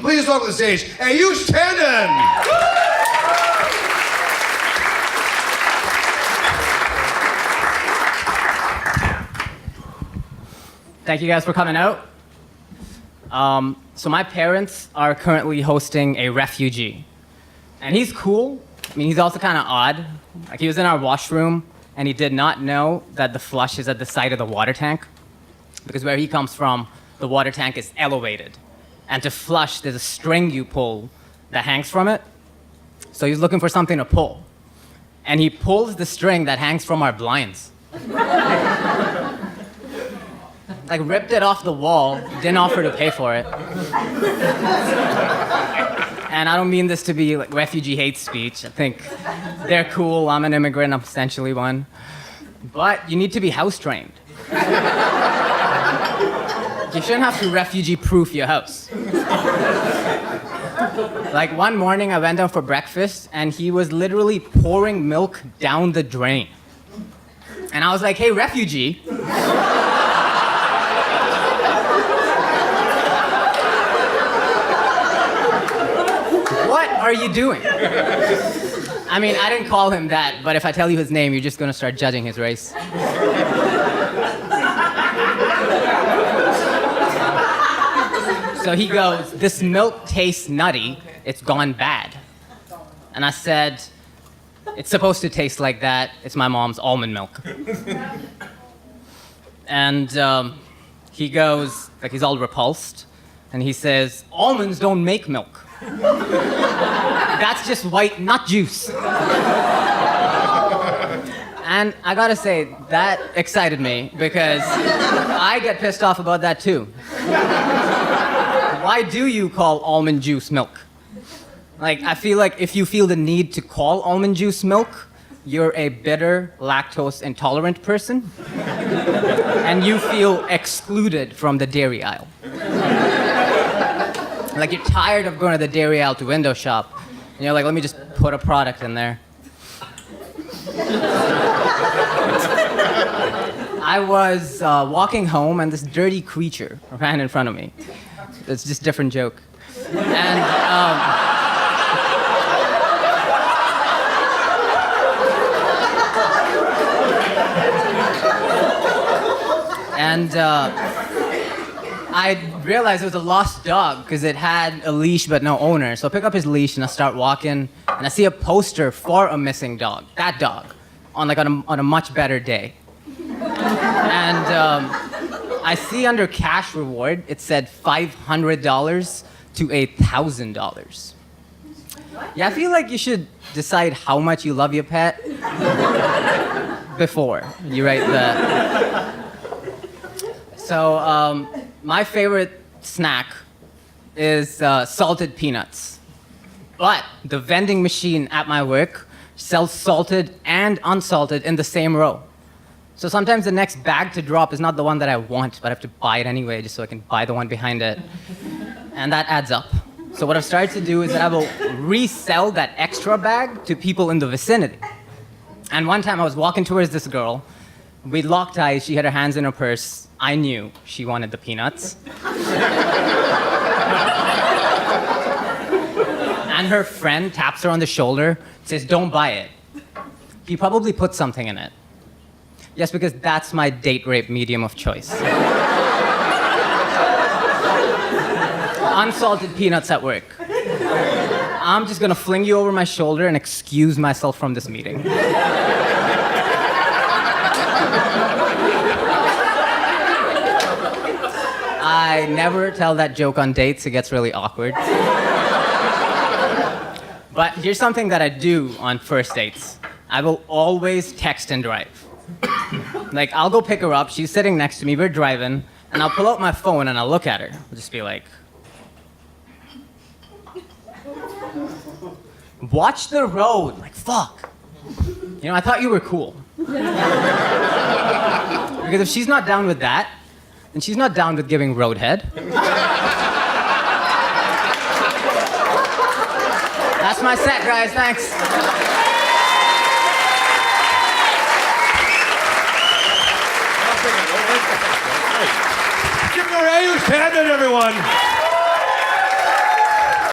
Please welcome to the stage, Aayush Tandon. Thank you guys for coming out. So my parents are currently hosting a refugee. And he's cool. I mean, he's also kind of odd. Like, he was in our washroom, and he did not know that the flush is at the side of the water tank. Because where he comes from, the water tank is elevated. And to flush, there's a string you pull that hangs from it. So he's looking for something to pull. And he pulls the string that hangs from our blinds. Like, ripped it off the wall, didn't offer to pay for it. And I don't mean this to be like refugee hate speech. I think they're cool, I'm an immigrant, I'm essentially one. But you need to be house trained. You shouldn't have to refugee-proof your house. Like, one morning I went down for breakfast and he was literally pouring milk down the drain. And I was like, hey, refugee. What are you doing? I mean, I didn't call him that, but if I tell you his name, you're just gonna start judging his race. So he goes, this milk tastes nutty, it's gone bad. And I said, it's supposed to taste like that, it's my mom's almond milk. And he goes, like, he's all repulsed, and he says, almonds don't make milk. That's just white nut juice. And I gotta say, that excited me because I get pissed off about that too. Why do you call almond juice milk? Like, I feel like if you feel the need to call almond juice milk, you're a bitter, lactose intolerant person, and you feel excluded from the dairy aisle. Like, you're tired of going to the dairy aisle to window shop, and you're like, let me just put a product in there. I was walking home, and this dirty creature ran in front of me. It's just a different joke. And I realized it was a lost dog because it had a leash but no owner. So I pick up his leash and I start walking, and I see a poster for a missing dog, that dog, on a much better day. And I see under cash reward, it said $500 to $1,000. Yeah, I feel like you should decide how much you love your pet before you write that. So my favorite snack is salted peanuts. But the vending machine at my work sells salted and unsalted in the same row. So sometimes the next bag to drop is not the one that I want, but I have to buy it anyway just so I can buy the one behind it. And that adds up. So what I've started to do is that I will resell that extra bag to people in the vicinity. And one time I was walking towards this girl. We locked eyes, she had her hands in her purse. I knew she wanted the peanuts. And her friend taps her on the shoulder, says, don't buy it. He probably put something in it. Yes, because that's my date rape medium of choice. Unsalted peanuts at work. I'm just gonna fling you over my shoulder and excuse myself from this meeting. I never tell that joke on dates, it gets really awkward. But here's something that I do on first dates. I will always text and drive. Like, I'll go pick her up, she's sitting next to me, we're driving, and I'll pull out my phone and I'll look at her. I'll just be like, watch the road. Like, fuck. You know, I thought you were cool. Because if she's not down with that, then she's not down with giving roadhead. That's my set, guys, thanks. Give it to Aayush Tandon, everyone.